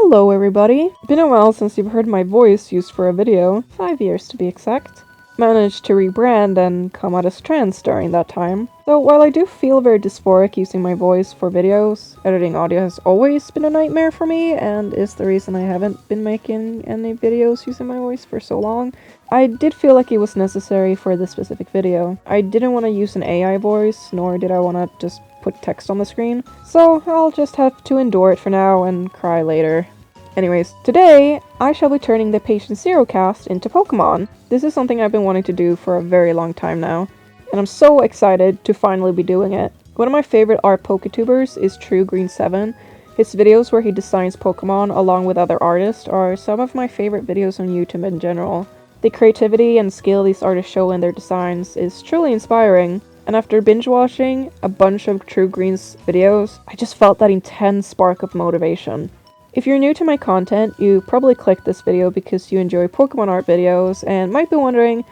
Hello everybody! Been a while since you've heard my voice used for a video, 5 years to be exact. Managed to rebrand and come out as trans during that time. So while I do feel very dysphoric using my voice for videos, editing audio has always been a nightmare for me and is the reason I haven't been making any videos using my voice for so long. I did feel like it was necessary for this specific video. I didn't want to use an AI voice, nor did I want to just put text on the screen, so I'll just have to endure it for now and cry later. Anyways, today I shall be turning the Patient Zero cast into Pokémon. This is something I've been wanting to do for a very long time now, and I'm so excited to finally be doing it. One of my favorite art Poketubers is TrueGreen7. His videos where he designs Pokemon along with other artists are some of my favorite videos on YouTube in general. The creativity and skill these artists show in their designs is truly inspiring, and after binge watching a bunch of TrueGreen's videos, I just felt that intense spark of motivation. If you're new to my content, you probably clicked this video because you enjoy Pokemon art videos and might be wondering,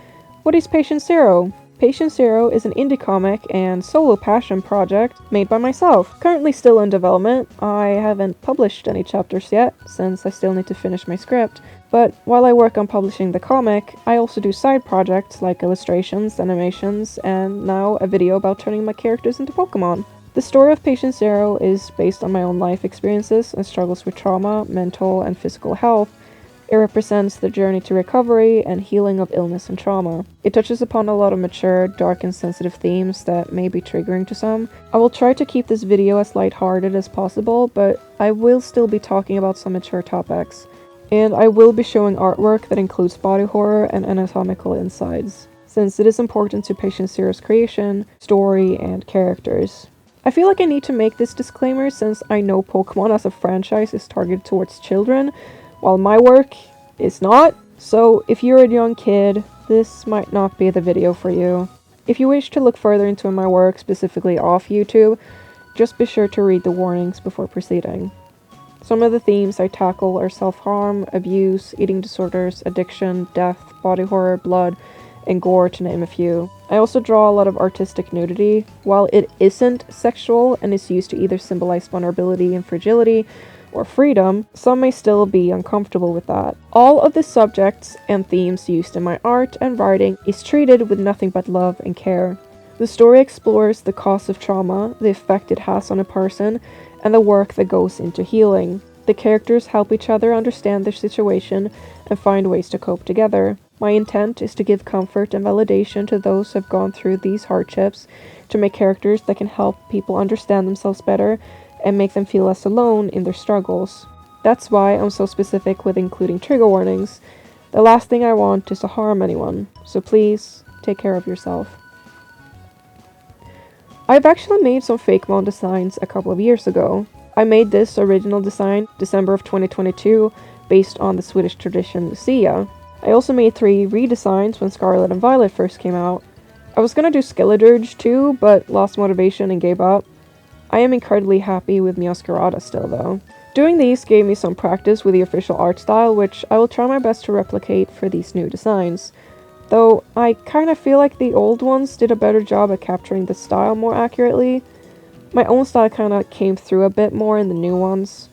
what is Patient Zero? Patient Zero is an indie comic and solo passion project made by myself, currently still in development. I haven't published any chapters yet, since I still need to finish my script, but while I work on publishing the comic, I also do side projects like illustrations, animations, and now a video about turning my characters into Pokemon. The story of Patient Zero is based on my own life experiences and struggles with trauma, mental, and physical health. It represents the journey to recovery and healing of illness and trauma. It touches upon a lot of mature, dark, and sensitive themes that may be triggering to some. I will try to keep this video as lighthearted as possible, but I will still be talking about some mature topics. And I will be showing artwork that includes body horror and anatomical insides, since it is important to Patient Zero's creation, story, and characters. I feel like I need to make this disclaimer since I know Pokemon as a franchise is targeted towards children, while my work is not. So if you're a young kid, this might not be the video for you. If you wish to look further into my work, specifically off YouTube, just be sure to read the warnings before proceeding. Some of the themes I tackle are self-harm, abuse, eating disorders, addiction, death, body horror, blood, and gore, to name a few. I also draw a lot of artistic nudity. While it isn't sexual and is used to either symbolize vulnerability and fragility or freedom, some may still be uncomfortable with that. All of the subjects and themes used in my art and writing is treated with nothing but love and care. The story explores the cause of trauma, the effect it has on a person, and the work that goes into healing. The characters help each other understand their situation and find ways to cope together. My intent is to give comfort and validation to those who have gone through these hardships, to make characters that can help people understand themselves better and make them feel less alone in their struggles. That's why I'm so specific with including trigger warnings. The last thing I want is to harm anyone, so please take care of yourself. I've actually made some Fakemon designs a couple of years ago. I made this original design December of 2022 based on the Swedish tradition Lucia. I also made 3 redesigns when Scarlet and Violet first came out. I was gonna do Skeledirge too, but lost motivation and gave up. I am incredibly happy with Meowscarada still though. Doing these gave me some practice with the official art style, which I will try my best to replicate for these new designs. Though I kinda feel like the old ones did a better job at capturing the style more accurately. My own style kinda came through a bit more in the new ones.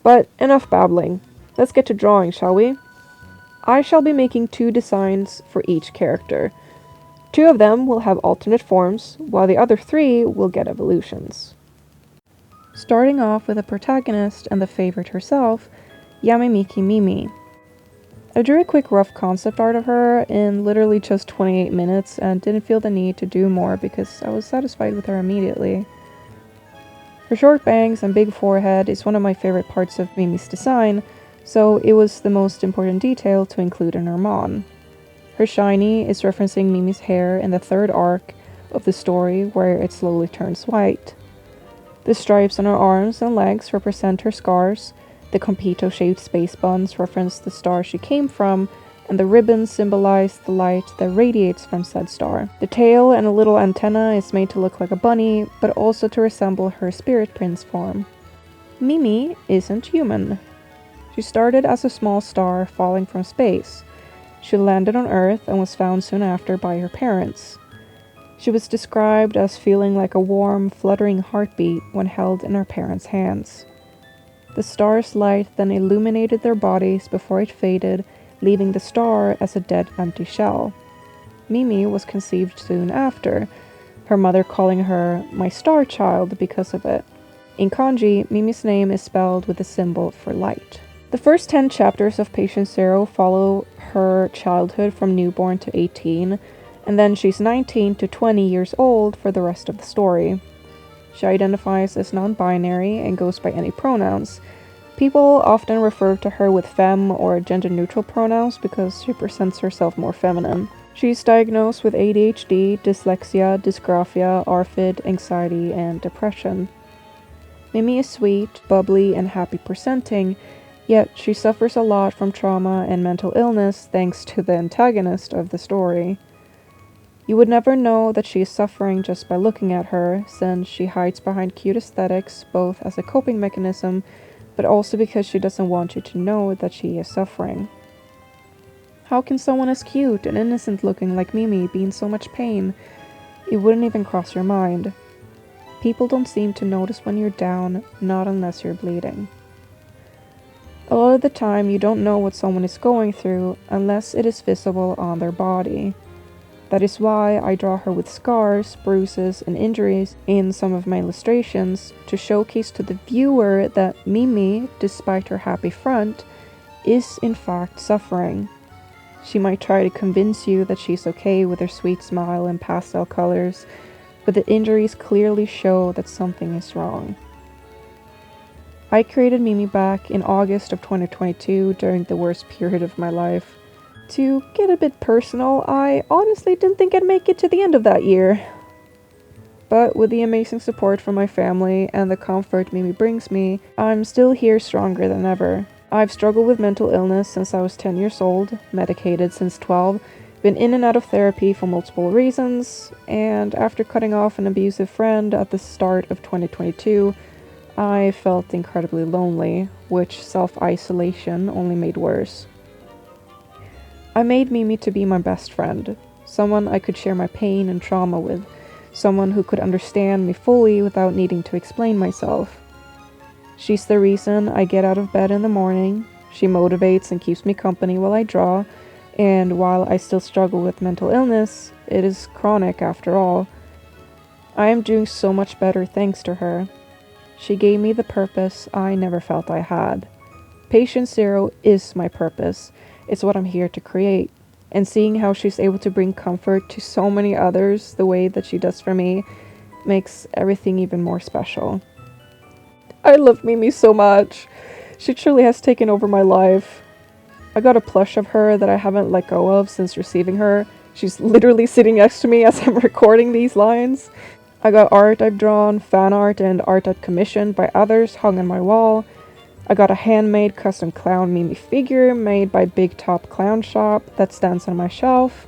But enough babbling. Let's get to drawing, shall we? I shall be making 2 designs for each character. 2 of them will have alternate forms, while the other 3 will get evolutions. Starting off with the protagonist and the favorite herself, Yamimiki Mimi. I drew a quick rough concept art of her in literally just 28 minutes and didn't feel the need to do more because I was satisfied with her immediately. Her short bangs and big forehead is one of my favorite parts of Mimi's design, so it was the most important detail to include in her mon. Her shiny is referencing Mimi's hair in the 3rd arc of the story where it slowly turns white. The stripes on her arms and legs represent her scars, the Compito-shaped space buns reference the star she came from, and the ribbons symbolize the light that radiates from said star. The tail and a little antenna is made to look like a bunny, but also to resemble her spirit prince form. Mimi isn't human. She started as a small star falling from space. She landed on Earth and was found soon after by her parents. She was described as feeling like a warm, fluttering heartbeat when held in her parents' hands. The star's light then illuminated their bodies before it faded, leaving the star as a dead, empty shell. Mimi was conceived soon after, her mother calling her my star child because of it. In kanji, Mimi's name is spelled with a symbol for light. The first 10 chapters of Patient Zero follow her childhood from newborn to 18, and then she's 19 to 20 years old for the rest of the story. She identifies as non-binary and goes by any pronouns. People often refer to her with femme or gender-neutral pronouns because she presents herself more feminine. She's diagnosed with ADHD, dyslexia, dysgraphia, ARFID, anxiety, and depression. Mimi is sweet, bubbly, and happy presenting, yet she suffers a lot from trauma and mental illness thanks to the antagonist of the story. You would never know that she is suffering just by looking at her, since she hides behind cute aesthetics both as a coping mechanism, but also because she doesn't want you to know that she is suffering. How can someone as cute and innocent looking like Mimi be in so much pain? It wouldn't even cross your mind. People don't seem to notice when you're down, not unless you're bleeding. A lot of the time, you don't know what someone is going through unless it is visible on their body. That is why I draw her with scars, bruises, and injuries in some of my illustrations to showcase to the viewer that Mimi, despite her happy front, is in fact suffering. She might try to convince you that she's okay with her sweet smile and pastel colors, but the injuries clearly show that something is wrong. I created Mimi back in August of 2022 during the worst period of my life. To get a bit personal, I honestly didn't think I'd make it to the end of that year. But with the amazing support from my family and the comfort Mimi brings me, I'm still here stronger than ever. I've struggled with mental illness since I was 10 years old, medicated since 12, been in and out of therapy for multiple reasons, and after cutting off an abusive friend at the start of 2022, I felt incredibly lonely, which self-isolation only made worse. I made Mimi to be my best friend, someone I could share my pain and trauma with, someone who could understand me fully without needing to explain myself. She's the reason I get out of bed in the morning, she motivates and keeps me company while I draw, and while I still struggle with mental illness, it is chronic after all. I am doing so much better thanks to her. She gave me the purpose I never felt I had. Patient Zero is my purpose. It's what I'm here to create. And seeing how she's able to bring comfort to so many others the way that she does for me makes everything even more special. I love Mimi so much. She truly has taken over my life. I got a plush of her that I haven't let go of since receiving her. She's literally sitting next to me as I'm recording these lines. I got art I've drawn, fan art, and art I've commissioned by others hung on my wall. I got a handmade custom clown Mimi figure made by Big Top Clown Shop that stands on my shelf.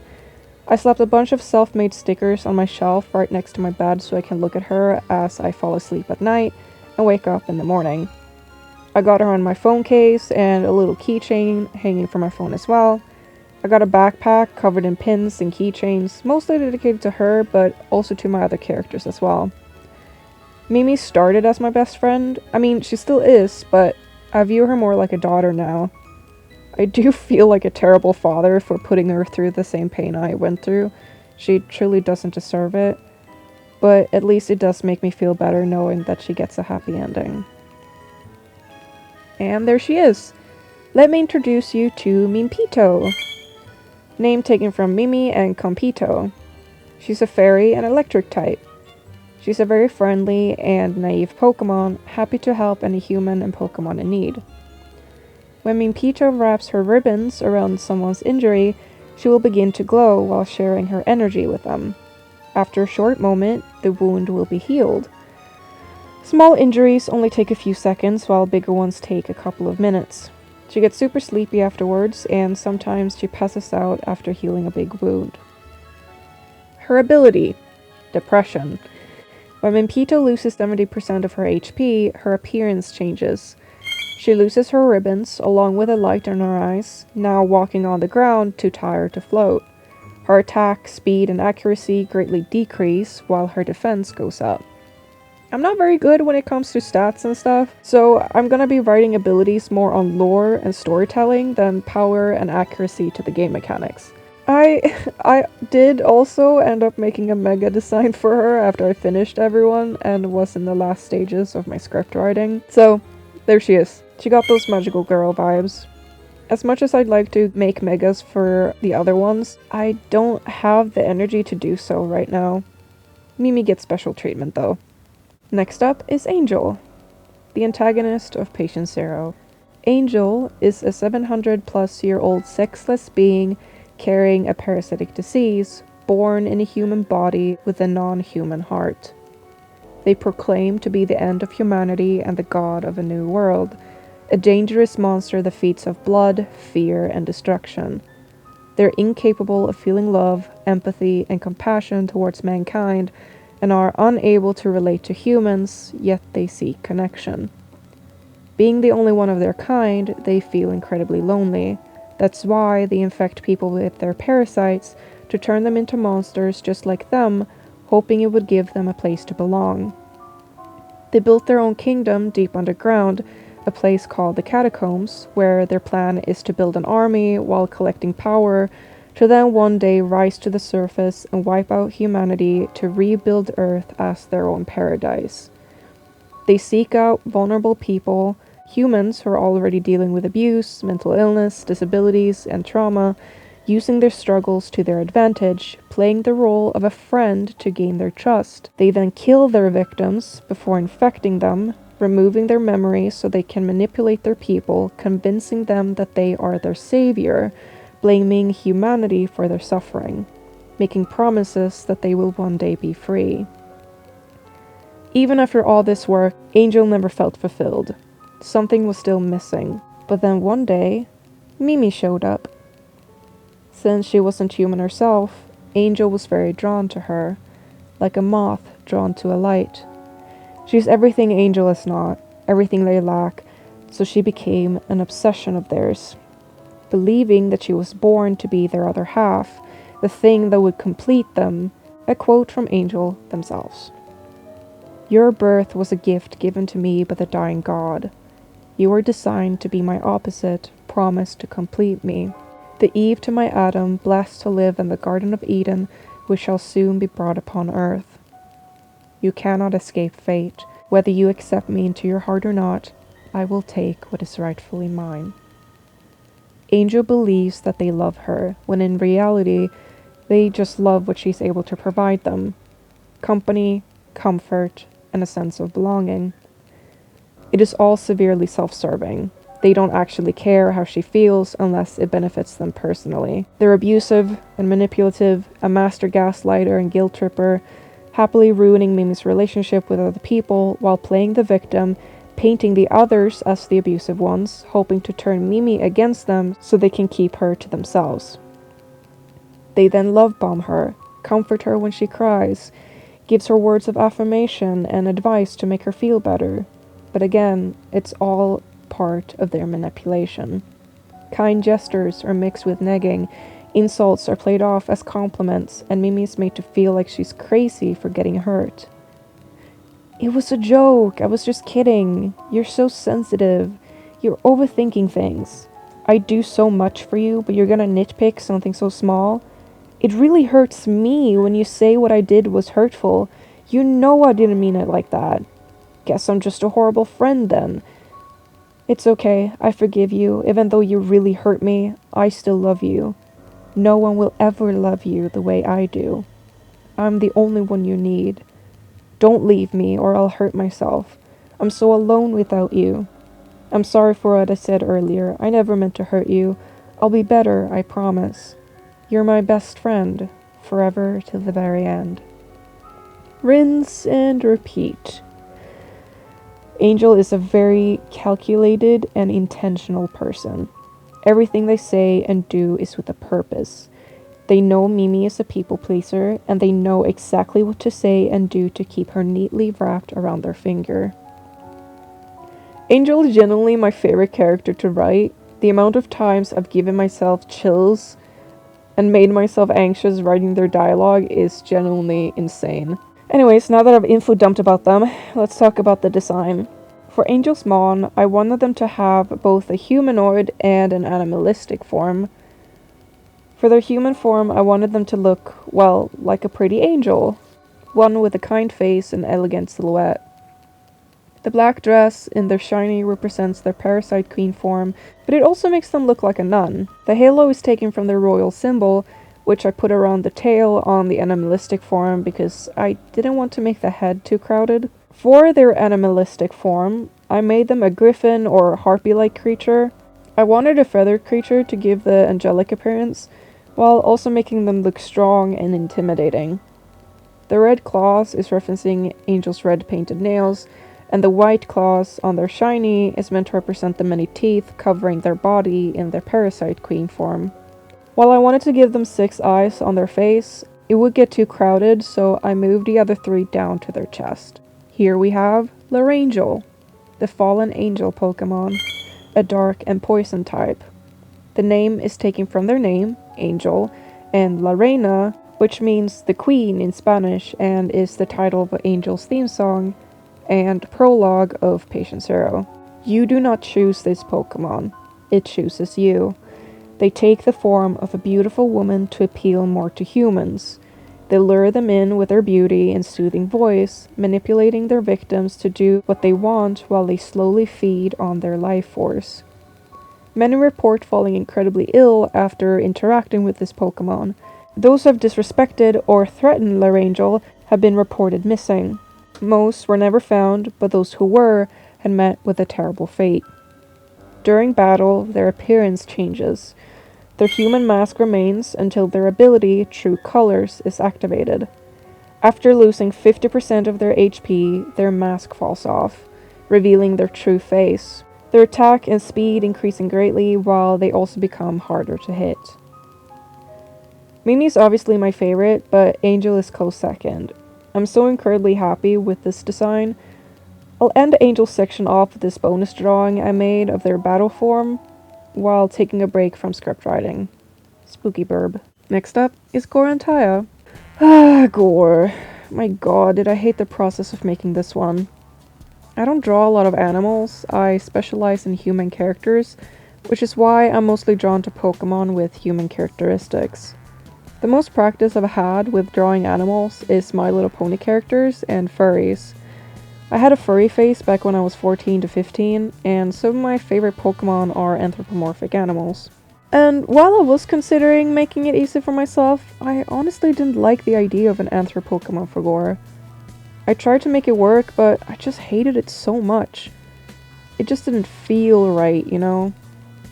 I slapped a bunch of self-made stickers on my shelf right next to my bed so I can look at her as I fall asleep at night and wake up in the morning. I got her on my phone case and a little keychain hanging from my phone as well. I got a backpack covered in pins and keychains, mostly dedicated to her, but also to my other characters as well. Mimi started as my best friend. I mean, she still is, but I view her more like a daughter now. I do feel like a terrible father for putting her through the same pain I went through. She truly doesn't deserve it, but at least it does make me feel better knowing that she gets a happy ending. And there she is. Let me introduce you to Mimpito. Name taken from Mimi and Compito. She's a fairy and electric type. She's a very friendly and naive Pokémon, happy to help any human and Pokémon in need. When Mimpito wraps her ribbons around someone's injury, she will begin to glow while sharing her energy with them. After a short moment, the wound will be healed. Small injuries only take a few seconds, while bigger ones take a couple of minutes. She gets super sleepy afterwards, and sometimes she passes out after healing a big wound. Her ability: Depression. When Mimpito loses 70% of her HP, her appearance changes. She loses her ribbons, along with a light in her eyes, now walking on the ground, too tired to float. Her attack, speed, and accuracy greatly decrease, while her defense goes up. I'm not very good when it comes to stats and stuff, so I'm gonna be writing abilities more on lore and storytelling than power and accuracy to the game mechanics. I did also end up making a mega design for her after I finished everyone and was in the last stages of my script writing. So, there she is. She got those magical girl vibes. As much as I'd like to make megas for the other ones, I don't have the energy to do so right now. Mimi gets special treatment though. Next up is Angel, the antagonist of Patient Zero. Angel is a 700-plus-year-old sexless being carrying a parasitic disease, born in a human body with a non-human heart. They proclaim to be the end of humanity and the god of a new world, a dangerous monster that feeds off blood, fear, and destruction. They're incapable of feeling love, empathy, and compassion towards mankind, and are unable to relate to humans, yet they seek connection. Being the only one of their kind, they feel incredibly lonely. That's why they infect people with their parasites to turn them into monsters just like them, hoping it would give them a place to belong. They built their own kingdom deep underground, a place called the Catacombs, where their plan is to build an army while collecting power, to then one day rise to the surface and wipe out humanity to rebuild Earth as their own paradise. They seek out vulnerable people, humans who are already dealing with abuse, mental illness, disabilities, and trauma, using their struggles to their advantage, playing the role of a friend to gain their trust. They then kill their victims before infecting them, removing their memories so they can manipulate their people, convincing them that they are their savior, blaming humanity for their suffering, making promises that they will one day be free. Even after all this work, Angel never felt fulfilled. Something was still missing. But then one day, Mimi showed up. Since she wasn't human herself, Angel was very drawn to her, like a moth drawn to a light. She's everything Angel is not, everything they lack, so she became an obsession of theirs. Believing that she was born to be their other half, the thing that would complete them, a quote from Angel themselves. Your birth was a gift given to me by the dying God. You were designed to be my opposite, promised to complete me. The Eve to my Adam, blessed to live in the Garden of Eden, which shall soon be brought upon earth. You cannot escape fate. Whether you accept me into your heart or not, I will take what is rightfully mine. Angel believes that they love her, when in reality, they just love what she's able to provide them. Company, comfort, and a sense of belonging. It is all severely self-serving. They don't actually care how she feels unless it benefits them personally. They're abusive and manipulative, a master gaslighter and guilt tripper, happily ruining Mimi's relationship with other people while playing the victim, painting the others as the abusive ones, hoping to turn Mimi against them so they can keep her to themselves. They then love bomb her, comfort her when she cries, gives her words of affirmation and advice to make her feel better. But again, it's all part of their manipulation. Kind gestures are mixed with negging, insults are played off as compliments, and Mimi is made to feel like she's crazy for getting hurt. It was a joke, I was just kidding. You're so sensitive. You're overthinking things. I do so much for you, but you're gonna nitpick something so small? It really hurts me when you say what I did was hurtful. You know I didn't mean it like that. Guess I'm just a horrible friend then. It's okay, I forgive you. Even though you really hurt me, I still love you. No one will ever love you the way I do. I'm the only one you need. Don't leave me or I'll hurt myself. I'm so alone without you. I'm sorry for what I said earlier. I never meant to hurt you. I'll be better, I promise. You're my best friend, forever till the very end. Rinse and repeat. Angel is a very calculated and intentional person. Everything they say and do is with a purpose. They know Mimi is a people pleaser, and they know exactly what to say and do to keep her neatly wrapped around their finger. Angel is genuinely my favorite character to write. The amount of times I've given myself chills and made myself anxious writing their dialogue is genuinely insane. Anyways, now that I've info dumped about them, let's talk about the design. For Angel's Mon, I wanted them to have both a humanoid and an animalistic form. For their human form, I wanted them to look, well, like a pretty angel, one with a kind face and elegant silhouette. The black dress in their shiny represents their parasite queen form, but it also makes them look like a nun. The halo is taken from their royal symbol, which I put around the tail on the animalistic form because I didn't want to make the head too crowded. For their animalistic form, I made them a griffin or harpy-like creature. I wanted a feathered creature to give the angelic appearance, while also making them look strong and intimidating. The red claws is referencing Angel's red painted nails, and the white claws on their shiny is meant to represent the many teeth covering their body in their parasite queen form. While I wanted to give them 6 eyes on their face, it would get too crowded, so I moved the other 3 down to their chest. Here we have Larangel, the fallen angel Pokémon, a dark and poison type. The name is taken from their name, Angel, and La Reina, which means the queen in Spanish and is the title of Angel's theme song and prologue of Patient Zero. You do not choose this Pokémon, it chooses you. They take the form of a beautiful woman to appeal more to humans. They lure them in with their beauty and soothing voice, manipulating their victims to do what they want while they slowly feed on their life force. Many report falling incredibly ill after interacting with this Pokémon. Those who have disrespected or threatened Larangel have been reported missing. Most were never found, but those who were had met with a terrible fate. During battle, their appearance changes. Their human mask remains until their ability, True Colors, is activated. After losing 50% of their HP, their mask falls off, revealing their true face. Their attack and speed increasing greatly, while they also become harder to hit. Mimi is obviously my favorite, but Angel is close second. I'm so incredibly happy with this design. I'll end Angel's section off with this bonus drawing I made of their battle form, while taking a break from script writing. Spooky burb. Next up is Gorentaya. Gore. My god, did I hate the process of making this one. I don't draw a lot of animals, I specialize in human characters, which is why I'm mostly drawn to Pokémon with human characteristics. The most practice I've had with drawing animals is My Little Pony characters and furries. I had a furry face back when I was 14 to 15, and some of my favorite Pokémon are anthropomorphic animals. And while I was considering making it easy for myself, I honestly didn't like the idea of an Anthro-Pokémon for Gore. I tried to make it work, but I just hated it so much. It just didn't feel right, you know?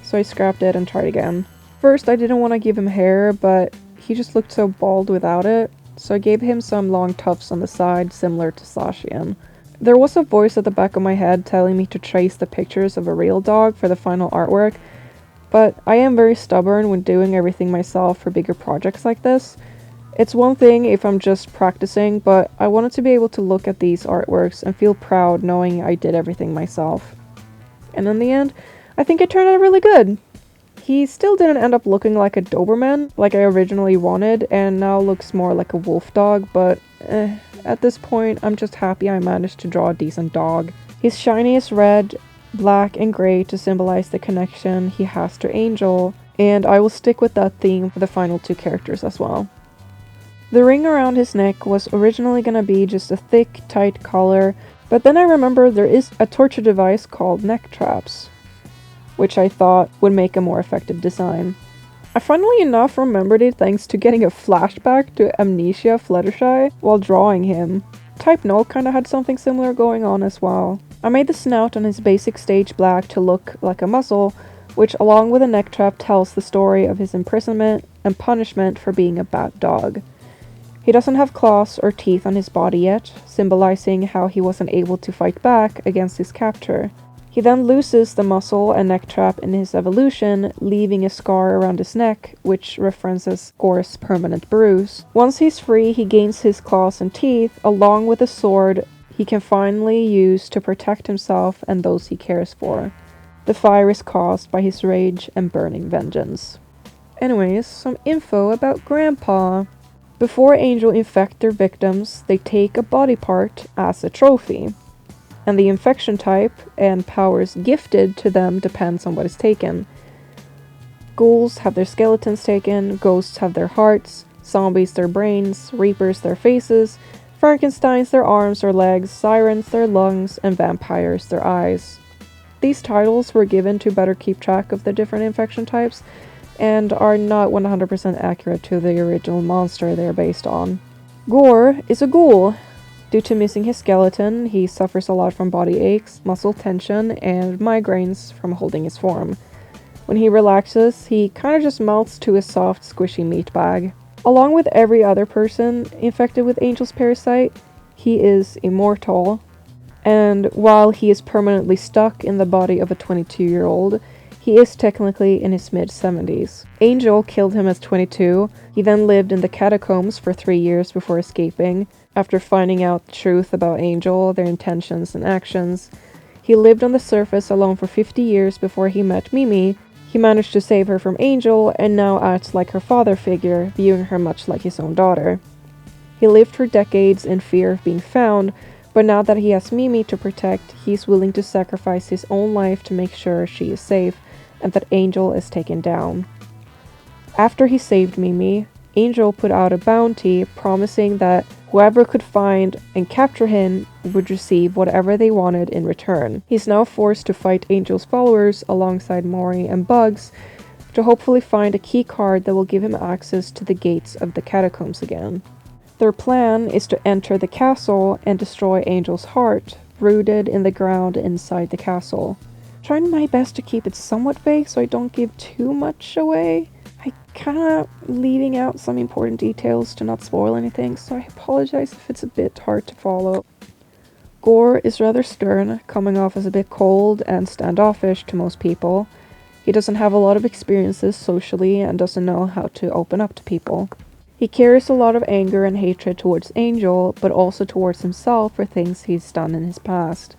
So I scrapped it and tried again. First, I didn't want to give him hair, but he just looked so bald without it, so I gave him some long tufts on the side, similar to Sashian. There was a voice at the back of my head telling me to trace the pictures of a real dog for the final artwork, but I am very stubborn when doing everything myself for bigger projects like this. It's one thing if I'm just practicing, but I wanted to be able to look at these artworks and feel proud knowing I did everything myself. And in the end, I think it turned out really good. He still didn't end up looking like a Doberman, like I originally wanted, and now looks more like a wolf dog, but at this point, I'm just happy I managed to draw a decent dog. His shiny is red, black, and gray to symbolize the connection he has to Angel, and I will stick with that theme for the final 2 characters as well. The ring around his neck was originally gonna be just a thick, tight collar, but then I remembered there is a torture device called neck traps, which I thought would make a more effective design. I funnily enough remembered it thanks to getting a flashback to Amnesia Fluttershy while drawing him. Type Null kinda had something similar going on as well. I made the snout on his basic stage black to look like a muzzle, which along with a neck trap tells the story of his imprisonment and punishment for being a bad dog. He doesn't have claws or teeth on his body yet, symbolizing how he wasn't able to fight back against his captor. He then loses the muzzle and neck trap in his evolution, leaving a scar around his neck, which references Gore's permanent bruise. Once he's free, he gains his claws and teeth, along with a sword he can finally use to protect himself and those he cares for. The fire is caused by his rage and burning vengeance. Anyways, some info about Grandpa. Before Angel infect their victims, they take a body part as a trophy, and the infection type and powers gifted to them depends on what is taken. Ghouls have their skeletons taken, ghosts have their hearts, zombies their brains, reapers their faces, Frankensteins their arms or legs, sirens their lungs, and vampires their eyes. These titles were given to better keep track of the different infection types, and are not 100% accurate to the original monster they are based on. Gore is a ghoul. Due to missing his skeleton, he suffers a lot from body aches, muscle tension, and migraines from holding his form. When he relaxes, he kinda just melts to a soft, squishy meat bag. Along with every other person infected with Angel's parasite, he is immortal, and while he is permanently stuck in the body of a 22-year-old, he is technically in his mid-70s. Angel killed him as 22. He then lived in the catacombs for 3 years before escaping. After finding out the truth about Angel, their intentions and actions, he lived on the surface alone for 50 years before he met Mimi. He managed to save her from Angel and now acts like her father figure, viewing her much like his own daughter. He lived for decades in fear of being found, but now that he has Mimi to protect, he's willing to sacrifice his own life to make sure she is safe and that Angel is taken down. After he saved Mimi, Angel put out a bounty promising that whoever could find and capture him would receive whatever they wanted in return. He's now forced to fight Angel's followers alongside Mori and Bugs to hopefully find a key card that will give him access to the gates of the catacombs again. Their plan is to enter the castle and destroy Angel's heart, rooted in the ground inside the castle. Trying my best to keep it somewhat vague so I don't give too much away. I kinda leaving out some important details to not spoil anything, so I apologize if it's a bit hard to follow. Gore is rather stern, coming off as a bit cold and standoffish to most people. He doesn't have a lot of experiences socially and doesn't know how to open up to people. He carries a lot of anger and hatred towards Angel, but also towards himself for things he's done in his past.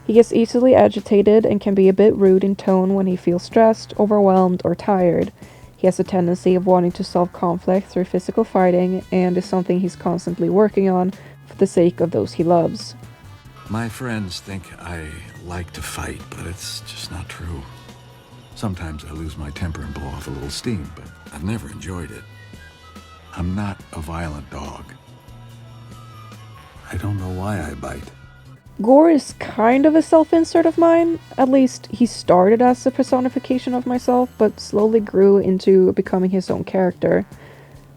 He gets easily agitated and can be a bit rude in tone when he feels stressed, overwhelmed, or tired. He has a tendency of wanting to solve conflict through physical fighting, and is something he's constantly working on for the sake of those he loves. My friends think I like to fight, but it's just not true. Sometimes I lose my temper and blow off a little steam, but I've never enjoyed it. I'm not a violent dog. I don't know why I bite. Gore is kind of a self-insert of mine. At least he started as a personification of myself, but slowly grew into becoming his own character.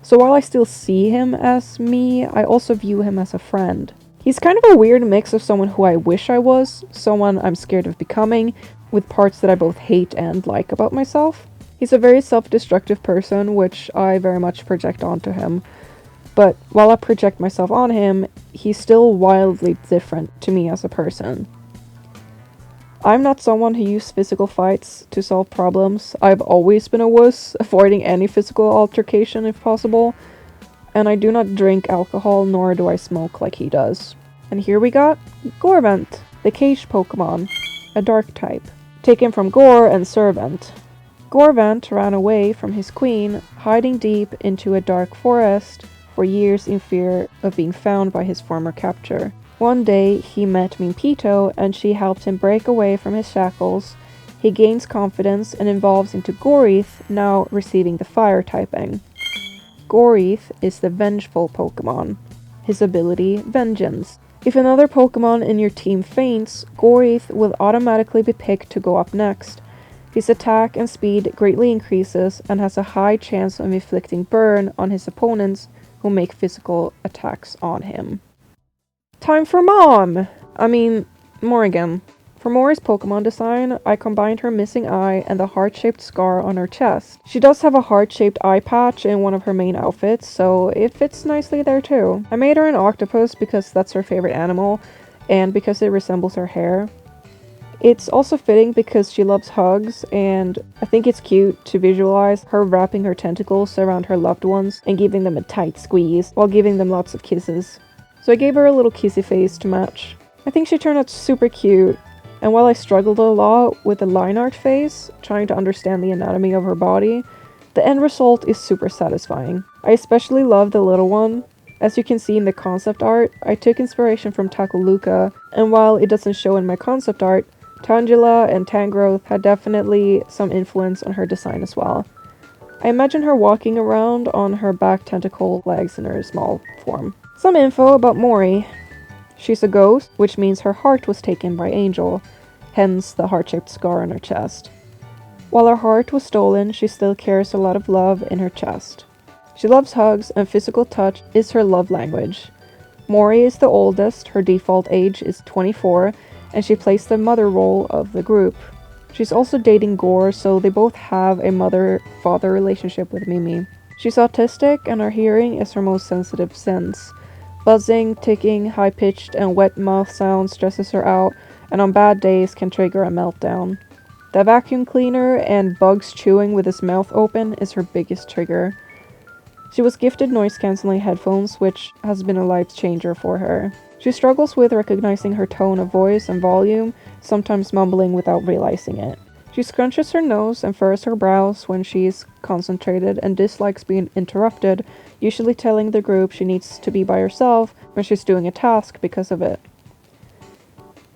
So while I still see him as me, I also view him as a friend. He's kind of a weird mix of someone who I wish I was, someone I'm scared of becoming, with parts that I both hate and like about myself. He's a very self-destructive person, which I very much project onto him. But while I project myself on him, he's still wildly different to me as a person. I'm not someone who uses physical fights to solve problems. I've always been a wuss, avoiding any physical altercation if possible. And I do not drink alcohol, nor do I smoke like he does. And here we got Gorvent, the caged Pokémon, a dark type, taken from Gore and Servant. Gorvent ran away from his queen, hiding deep into a dark forest for years in fear of being found by his former captor. One day, he met Mimpito and she helped him break away from his shackles. He gains confidence and evolves into Gorith, now receiving the fire typing. Gorith is the vengeful Pokémon. His ability, Vengeance. If another Pokémon in your team faints, Gorith will automatically be picked to go up next. His attack and speed greatly increases and has a high chance of inflicting burn on his opponents who make physical attacks on him. Time for Morrigan. For Mori's Pokemon design, I combined her missing eye and the heart-shaped scar on her chest. She does have a heart-shaped eye patch in one of her main outfits, so it fits nicely there too. I made her an octopus because that's her favorite animal, and because it resembles her hair. It's also fitting because she loves hugs, and I think it's cute to visualize her wrapping her tentacles around her loved ones and giving them a tight squeeze while giving them lots of kisses. So I gave her a little kissy face to match. I think she turned out super cute, and while I struggled a lot with the line art face, trying to understand the anatomy of her body, The end result is super satisfying. I especially love the little one. As you can see in the concept art, I took inspiration from Takuluka, and while it doesn't show in my concept art, Tangela and Tangrowth had definitely some influence on her design as well. I imagine her walking around on her back tentacle legs in her small form. Some info about Mori. She's a ghost, which means her heart was taken by Angel, hence the heart-shaped scar on her chest. While her heart was stolen, she still carries a lot of love in her chest. She loves hugs, and physical touch is her love language. Mori is the oldest, her default age is 24, and she plays the mother role of the group. She's also dating Gore, so they both have a mother-father relationship with Mimi. She's autistic, and her hearing is her most sensitive sense. Buzzing, ticking, high-pitched, and wet mouth sounds stresses her out, and on bad days can trigger a meltdown. The vacuum cleaner and Bugs chewing with his mouth open is her biggest trigger. She was gifted noise-cancelling headphones, which has been a life changer for her. She struggles with recognizing her tone of voice and volume, sometimes mumbling without realizing it. She scrunches her nose and furrows her brows when she is concentrated and dislikes being interrupted, usually telling the group she needs to be by herself when she's doing a task because of it.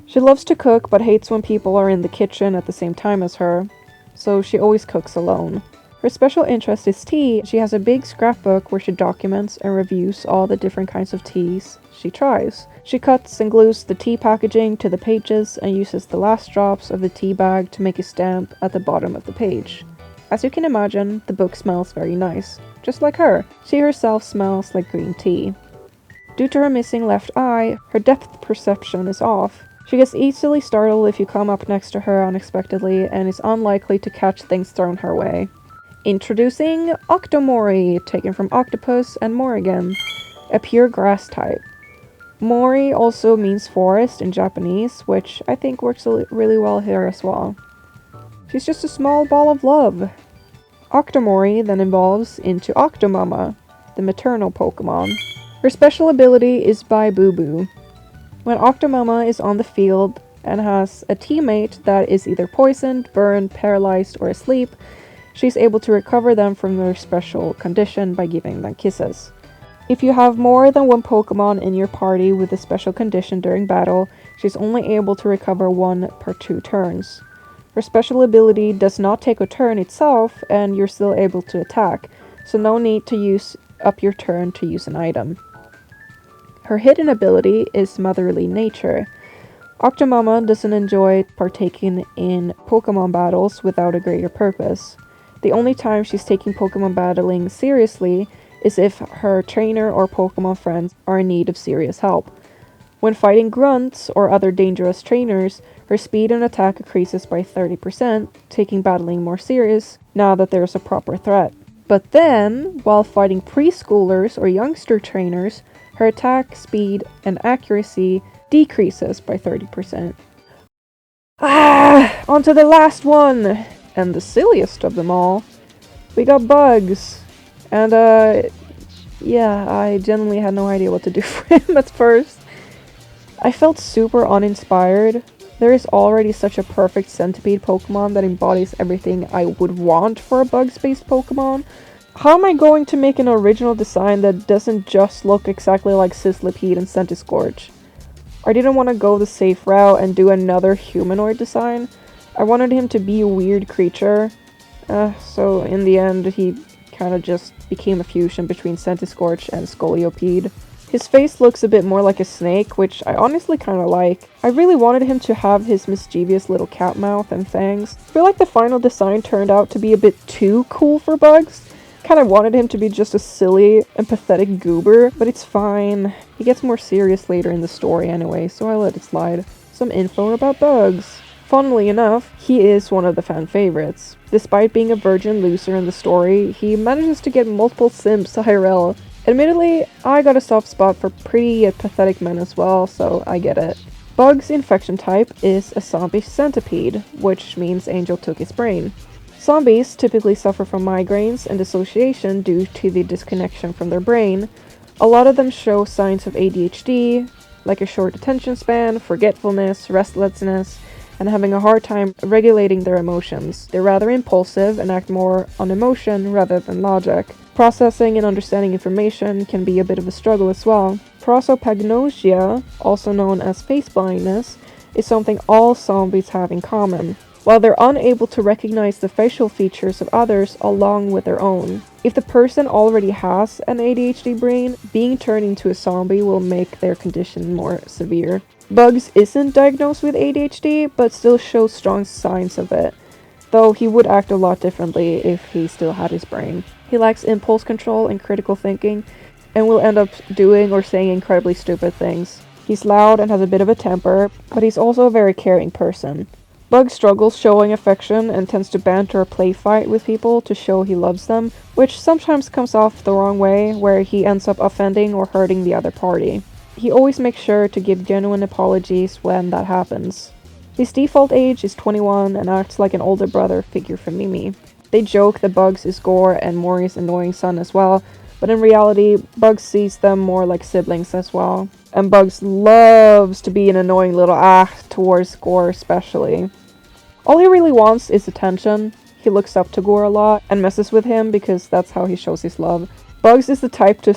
She loves to cook but hates when people are in the kitchen at the same time as her, so she always cooks alone. Her special interest is tea. She has a big scrapbook where she documents and reviews all the different kinds of teas she tries. She cuts and glues the tea packaging to the pages and uses the last drops of the tea bag to make a stamp at the bottom of the page. As you can imagine, the book smells very nice. Just like her, she herself smells like green tea. Due to her missing left eye, her depth perception is off. She gets easily startled if you come up next to her unexpectedly and is unlikely to catch things thrown her way. Introducing Octomori, taken from Octopus and Morrigan, a pure grass type. Mori also means forest in Japanese, which I think works really well here as well. She's just a small ball of love. Octomori then evolves into Octomama, the maternal Pokémon. Her special ability is by Boo Boo. When Octomama is on the field and has a teammate that is either poisoned, burned, paralyzed, or asleep, she's able to recover them from their special condition by giving them kisses. If you have more than one Pokemon in your party with a special condition during battle, she's only able to recover one per 2 turns. Her special ability does not take a turn itself, and you're still able to attack, so no need to use up your turn to use an item. Her hidden ability is Motherly Nature. Octomama doesn't enjoy partaking in Pokemon battles without a greater purpose. The only time she's taking Pokemon battling seriously is if her trainer or Pokemon friends are in need of serious help. When fighting grunts or other dangerous trainers, her speed and attack increases by 30%, taking battling more serious now that there's a proper threat. But then, while fighting preschoolers or youngster trainers, her attack, speed, and accuracy decreases by 30%. On to the last one! And the silliest of them all. We got Bugs. And, yeah, I genuinely had no idea what to do for him at first. I felt super uninspired. There is already such a perfect centipede Pokemon that embodies everything I would want for a Bugs-based Pokemon. How am I going to make an original design that doesn't just look exactly like Sizzlipede and Centiskorch? I didn't want to go the safe route and do another humanoid design. I wanted him to be a weird creature. So in the end, he kind of just became a fusion between Centiskorch and Scolipede. His face looks a bit more like a snake, which I honestly kind of like. I really wanted him to have his mischievous little cat mouth and fangs. I feel like the final design turned out to be a bit too cool for Bugs. Kind of wanted him to be just a silly and pathetic goober, but it's fine. He gets more serious later in the story anyway, so I let it slide. Some info about Bugs. Funnily enough, he is one of the fan favorites. Despite being a virgin loser in the story, he manages to get multiple simps IRL. Admittedly, I got a soft spot for pretty yet pathetic men as well, so I get it. Bug's infection type is a zombie centipede, which means Angel took his brain. Zombies typically suffer from migraines and dissociation due to the disconnection from their brain. A lot of them show signs of ADHD, like a short attention span, forgetfulness, restlessness, and having a hard time regulating their emotions. They're rather impulsive and act more on emotion rather than logic. Processing and understanding information can be a bit of a struggle as well. Prosopagnosia, also known as face blindness, is something all zombies have in common, while they're unable to recognize the facial features of others along with their own. If the person already has an ADHD brain, being turned into a zombie will make their condition more severe. Bugs isn't diagnosed with ADHD, but still shows strong signs of it, though he would act a lot differently if he still had his brain. He lacks impulse control and critical thinking, and will end up doing or saying incredibly stupid things. He's loud and has a bit of a temper, but he's also a very caring person. Bug struggles showing affection and tends to banter or play fight with people to show he loves them, which sometimes comes off the wrong way, where he ends up offending or hurting the other party. He always makes sure to give genuine apologies when that happens. His default age is 21 and acts like an older brother figure for Mimi. They joke that Bugs is Gore and Mori's annoying son as well, but in reality, Bugs sees them more like siblings as well. And Bugs loves to be an annoying little towards Gore especially. All he really wants is attention. He looks up to Gore a lot and messes with him because that's how he shows his love. Bugs is the type to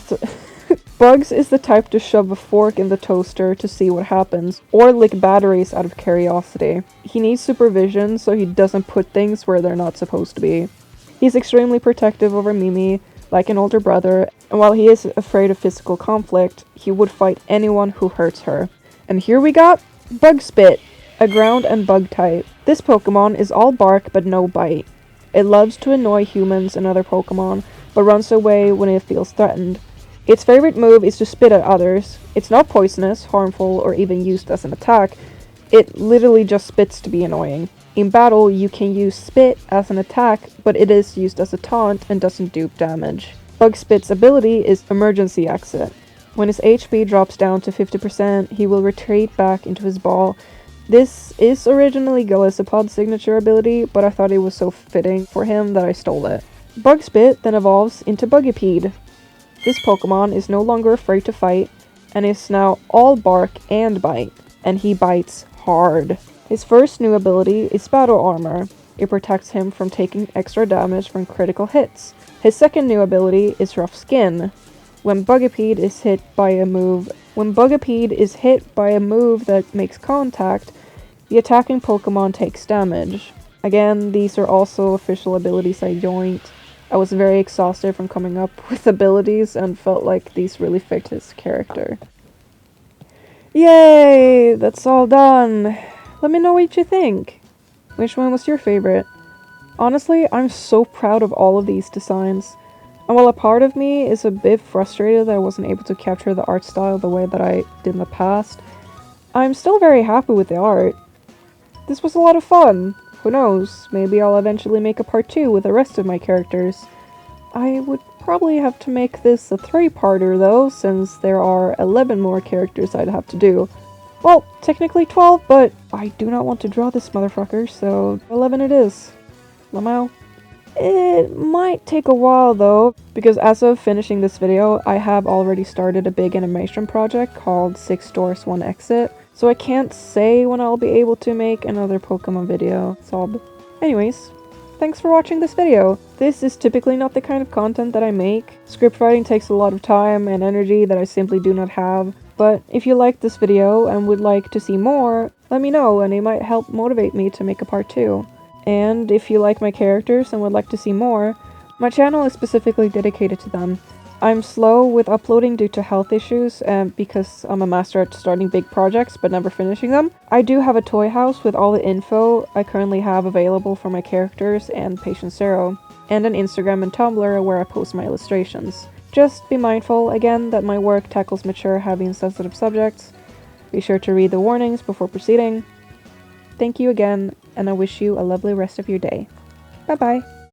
shove a fork in the toaster to see what happens, or lick batteries out of curiosity. He needs supervision so he doesn't put things where they're not supposed to be. He's extremely protective over Mimi, like an older brother, and while he is afraid of physical conflict, he would fight anyone who hurts her. And here we got Bug Spit, a ground and bug type. This Pokemon is all bark but no bite. It loves to annoy humans and other Pokemon, but runs away when it feels threatened. Its favorite move is to spit at others. It's not poisonous, harmful, or even used as an attack. It literally just spits to be annoying. In battle, you can use spit as an attack, but it is used as a taunt and doesn't do damage. Bug Spit's ability is Emergency Exit. When his HP drops down to 50%, he will retreat back into his ball. This is originally Golisopod's signature ability, but I thought it was so fitting for him that I stole it. Bug Spit then evolves into Bugipede. This Pokemon is no longer afraid to fight, and is now all bark and bite, and he bites hard. His first new ability is Battle Armor. It protects him from taking extra damage from critical hits. His second new ability is Rough Skin. When Bugipede is hit by a move that makes contact, the attacking Pokemon takes damage. Again, these are also official abilities I joined. I was very exhausted from coming up with abilities and felt like these really fit his character. Yay! That's all done. Let me know what you think. Which one was your favorite? Honestly, I'm so proud of all of these designs. And while a part of me is a bit frustrated that I wasn't able to capture the art style the way that I did in the past, I'm still very happy with the art. This was a lot of fun. Who knows, maybe I'll eventually make a part 2 with the rest of my characters. I would probably have to make this a 3-parter though, since there are 11 more characters I'd have to do. Well, technically 12, but I do not want to draw this motherfucker, so 11 it is. Lamau. It might take a while though, because as of finishing this video, I have already started a big animation project called 6 Doors 1 Exit, so I can't say when I'll be able to make another Pokemon video. Sob. Anyways, thanks for watching this video. This is typically not the kind of content that I make. Script writing takes a lot of time and energy that I simply do not have, but if you liked this video and would like to see more, let me know and it might help motivate me to make a part 2. And if you like my characters and would like to see more, my channel is specifically dedicated to them. I'm slow with uploading due to health issues and because I'm a master at starting big projects but never finishing them. I do have a toy house with all the info I currently have available for my characters and Patient Zero, and an Instagram and Tumblr where I post my illustrations. Just be mindful, again, that my work tackles mature, heavy and sensitive subjects. Be sure to read the warnings before proceeding. Thank you again, and I wish you a lovely rest of your day. Bye bye!